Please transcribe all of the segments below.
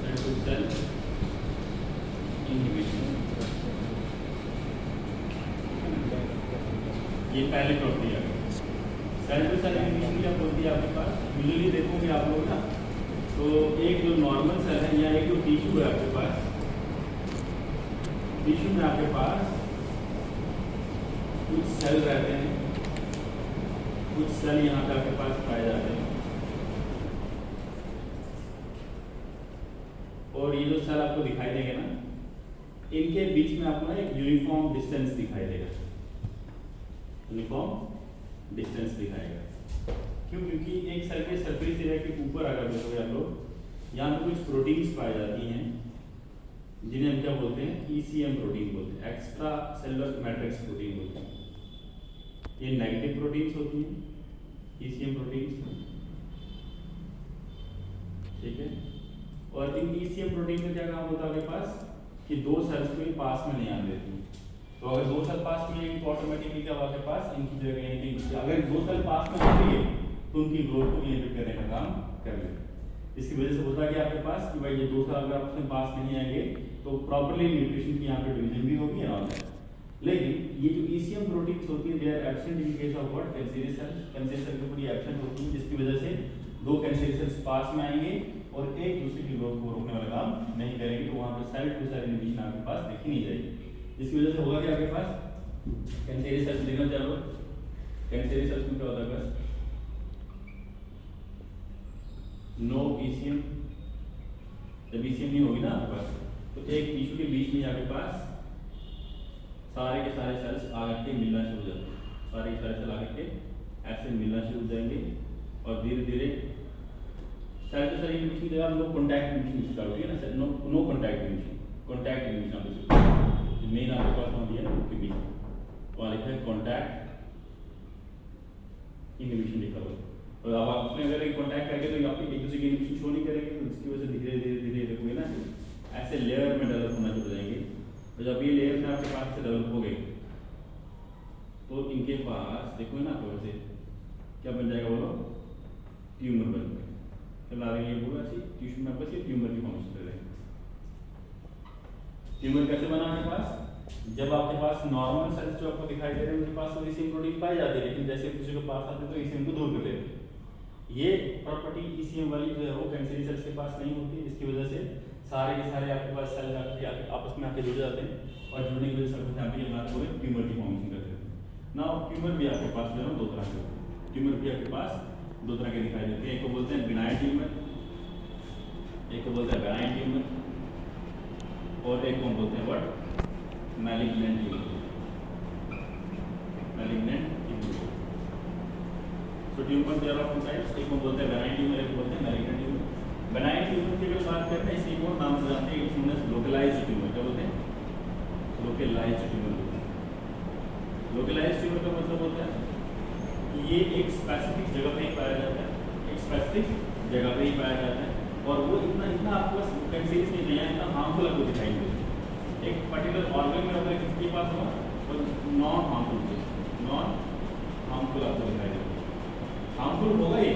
Cell to cell inhibition, ये पहली property है। सेल टू सेल इनहिबिशन क्या होती है आपके पास, यूजुअली देखोगे आप लोग ना, तो एक जो नॉर्मल सेल है या एक जो टिश्यू है आपके पास, टिश्यू में आपके पास कुछ सेल रहते हैं, कुछ सेल यहाँ पे आपके पास पाए जाते हैं, और ये जो सेल आपको दिखाई देंगे ना, इनके बीच में आपको ना एक यूनिफॉर्म डिस्टेंस दिखाई देगा, यूनिफॉर्म डिस्टेंस दिखाएगा। क्यों? क्योंकि एक सेल के सरफेस एरिया के ऊपर अगर देखोगे आप लोग, यहाँ पे कुछ प्रोटीन्स पाई जाती हैं जिन्हें हम क्या बोलते हैं, ECM प्रोटीन बोलते हैं, एक्स्ट्रा सेलुलर मैट्रिक्स प्रोटीन बोलते हैं। ये नेगेटिव प्रोटीन्स होती हैं, ECM प्रोटीन्स, ठीक है। और इन ECM प्रोटीन में क्या काम होता है आपके पास कि दो सेल्स को पास में नहीं आने देती। तो अगर दो सेल पास में आएंगे तो ऑटोमेटिकली क्या आपके पास इनकी जगह यानी अगर दो सेल पास में आ गए तो उनकी ग्रोथ को इनहिबिट करने का काम कर लेते। इसकी वजह से होता है कि आपके पास कि भाई ये दो सेल अगर आपके पास नहीं आएंगे तो प्रॉपर्ली न्यूट्रिशन की यहाँ पे डिवीजन भी होगी और लेकिन ये जो ECM प्रोटीन्स होती है they are absent in case of what, cancery cells. Cancery cell की पूरी एब्सेंट होती है, जिसकी वजह से दो कैंसरी सेल्स पास में आएंगे और एक दूसरे की ग्रोथ को रोकने वाला काम नहीं करेंगे, तो वहां पे सेल टू सेल इनहिबिशन आपके पास देखी नहीं जाएगी। इसकी वजह से होगा कि आपके पास कैंसरी सेल्स देखना चाहो, कैंसरी सेल्स में क्या होता है बस नो ECM, जब ECM नहीं होगी ना आपके पास तो एक टिश्यू के बीच में आपके पास सारे के सारे सेल्स आकर के मिलना शुरू हो जाते हैं, सारे के सारे सेल आकर के ऐसे मिलना शुरू हो जाएंगे और धीरे धीरे सेल टू सेल इनहिबिशन की जगह नो कांटेक्ट इनहिबिशन स्टार्ट होगी ना, no contact inhibition, contact inhibition आपको मेन आपके पास वहां दिया ना के बीच वहां लिखा है कांटेक्ट इनहिबिशन लिखा हुआ है। और अब आप उसमें अगर एक कांटेक्ट करके तो आप एक दूसरे की इनहिबिशन शो नहीं करेंगे, तो इसकी वजह से धीरे धीरे धीरे देखोगे ना ऐसे लेयर में डेवलप होना शुरू हो जाएंगे। तो जब ये लेयर में आपके पास से डेवलप हो गई तो इनके पास देखो ना आपको वैसे क्या बन जाएगा, बोलो ट्यूमर बन जाएगा। चला रही है पूरा सी टिश्यू में आपस ट्यूमर की फॉर्मेशन कर रहे हैं। ट्यूमर कैसे बना आपके पास, जब आपके पास नॉर्मल सेल्स जो आपको दिखाई दे रहे हैं उनके पास तो ECM प्रोटीन पाई जाती है, लेकिन जैसे किसी के पास आते हैं तो ECM को दूर कर देते हैं। ये प्रॉपर्टी ECM वाली जो है वो कैंसरी सेल्स के पास नहीं होती, इसकी वजह से सारे के सारे आपके पास सेल आपस में आके जुड़ जाते हैं और जुड़ने की वजह से ट्यूमर की फॉर्मेशन करते हैं। नाउ ट्यूमर भी आपके पास जो है दो तरह के, ट्यूमर भी आपके पास दो तरह के दिखाई देते हैं, एक को बोलते हैं बिनाइन ट्यूमर, एक को बोलते हैं बेनाइन ट्यूमर और एक को बोलते हैं what malignant tumour, malignant tumour. तो tumour there are two types, एक को बोलते हैं बेनाइन ट्यूमर, एक को बोलते हैं मैलिग्नेंट ट्यूमर। बेनाइन ट्यूमर की अगर बात करते हैं इसे एक और नाम से जानते हैं, it's known as localised tumour. क्या बोलते हैं, लोकलाइज्ड ट्यूमर। लोकलाइज्ड ट्यूमर का मतलब होता है कि ये एक स्पेसिफिक जगह पे ही पाया जाता है, एक स्पेसिफिक जगह पे ही पाया जाता है और वो इतना आपको कंसीरियस नहीं है, इतना हार्मफुल आपको दिखाई नहीं देता। एक पर्टिकुलर ऑर्गन में अगर किसके पास हो तो नॉन हार्मफुल आपको दिखाई देगा। हार्मफुल होगा ये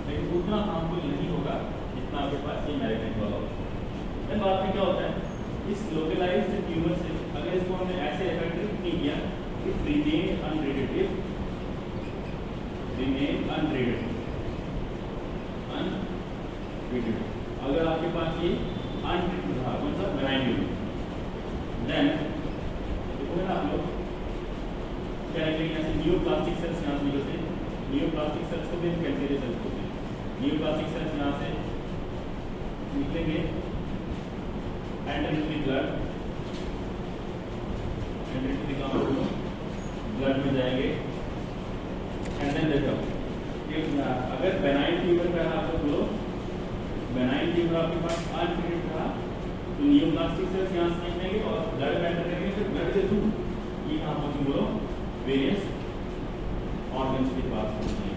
लेकिन उतना हार्मफुल नहीं होगा जितना आपके पास ये मैलिग्नेंट वाला होगा। बाद में क्या होता है, इस लोकलाइज्ड ट्यूमर से अगर इसको हमने ऐसे इफेक्टिव नहीं किया, इफ रिमेन अनट्रीटेड, अगर आपके पास ये अनट्रीटेड था कौन सा बेनाइन ट्यूमर, देन देखोगे ना आप लोग क्या निकलेंगे, ऐसे न्यूप्लास्टिक सेल्स यहाँ से निकलते हैं, न्यूप्लास्टिक सेल्स को भी कैंसरी सेल्स होते हैं। न्यूप्लास्टिक सेल्स यहाँ से निकलेंगे enter into the blood, enter into the blood में जाएंगे एंड देन देखो अगर बेनाइन ट्यूमर का है आपको बोलो, बेनाइन ट्यूमर आपके पास अनट्रीटेड था तो न्यूप्लास्टिक सेल्स यहाँ से निकलेंगे और ब्लड में एंटर करेंगे, फिर ब्लड के थ्रू ये कहाँ पहुँचे बोलो वेरियस ऑर्गन्स के पास पहुँचेंगे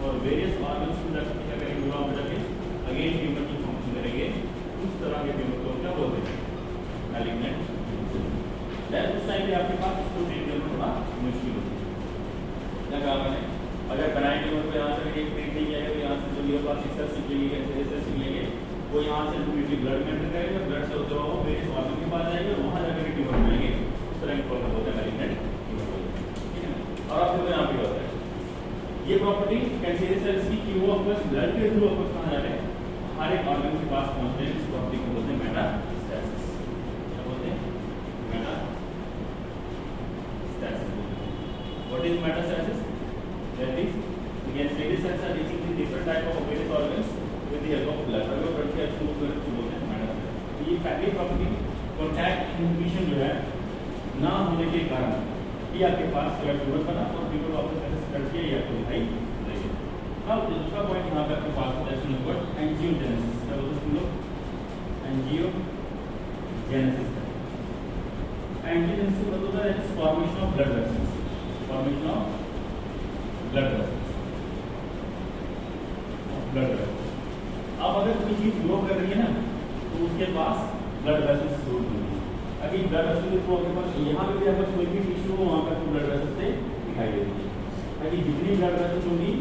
और वेरियस ऑर्गन्स को जाकर क्या करेंगे, वहाँ पर जाके अगेन ट्यूमर की फॉर्मेशन करेंगे। उस तरह के ट्यूमर को क्या बोलते हैं, मैलिग्नेंट। उस टाइम पे आपके पास इसको ट्रीट करना थोड़ा मुश्किल होती है। क्या कहा मैंने, अगर बेनाइन ट्यूमर को यहाँ से ट्रीट नहीं किया तो यहाँ से जो न्यूप्लास्टिक सेल्स निकलेंगे, कैंसरी सेल्स निकलेंगे, वो यहाँ से अल्टीमेटली ब्लड में एंटर करेगा, ब्लड से होते हुए वो वेरियस ऑर्गन के पास जाएंगे और वहाँ जाकर के ट्यूमर बनाएंगे। उस तरह की प्रॉब्लम होता है मैलिग्नेंट ट्यूमर को, ठीक है। और आप देखो यहाँ पे होता है ये प्रॉपर्टी कैंसरियस सेल्स की कि वो आपस ब्लड के थ्रू आपस कहाँ जा रहे हैं, हर एक ऑर्गन के पास पहुँच रहे हैं। इस प्रॉपर्टी को बोलते हैं मेटास्टैसिस। क्या बोलते हैं? Metastasis. What is metastasis? That is cancerous cells are reaching the different type of various organs with the help of blood। अगर ब्लड के थ्रू बोलते हैं मेटास्टैसिस। ये पहली प्रॉपर्टी कॉन्टैक्ट इनहिबिशन जो है ना होने के कारण ये आपके पास ट्यूमर बना और ट्यूमर वापस ऐसे स्प्रेड किया, ये आपको दिखाई देगा। अब दूसरा पॉइंट यहाँ पे आपके पास होता है नंबर एंजियोजेनेसिस। क्या बोलते हैं हम लोग? एंजियोजेनेसिस। एंजियोजेनेसिस मतलब होता है formation of blood vessels. Formation of blood vessels. Blood vessels. अब अगर कोई चीज ग्रो कर रही है ना तो उसके पास ब्लड वेसल्स जरूर होंगे। अभी ब्लड वेसल के थ्रू आपके पास यहाँ पे भी अगर कोई भी टिश्यू हो वहाँ पर ब्लड वेसल से दिखाई देती है। ताकि जितनी ब्लड वेसल्स होंगी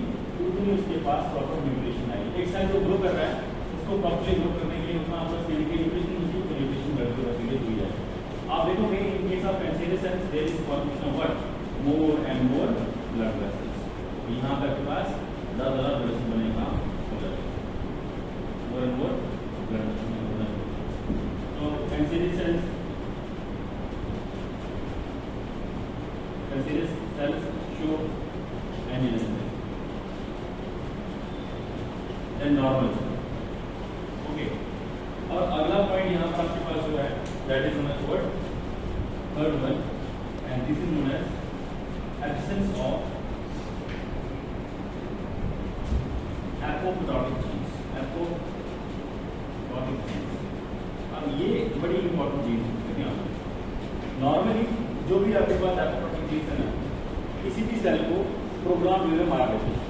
उतनी उसके पास प्रॉपर न्यूट्रिशन आएगी। एक साइड जो ग्रो कर रहा है उसको प्रॉपर्ली ग्रो करने के लिए उतना आपस में न्यूट्रिशन होगी तो न्यूट्रिशन ब्लड के वजह से हुई जाए। आप देखोगे in case of cancerous cells there is formation of what? More and more blood vessels. यहाँ पे आपके पास ज़्यादा ब्लड वेसल बनेगा, more and more blood vessel. तो cancerous cells show angiogenesis, then normal cell, okay। और अगला पॉइंट यहाँ पर आपके पास जो है that is known as what? Third one, and this is known as absence of apoptotic genes। apoptotic genes, अब ये बड़ी इंपॉर्टेंट चीज है। नॉर्मली जो भी आपके पास एपोप्टोटिक जीन्स है ना, किसी भी सेल को प्रोग्राम में मार देते हैं।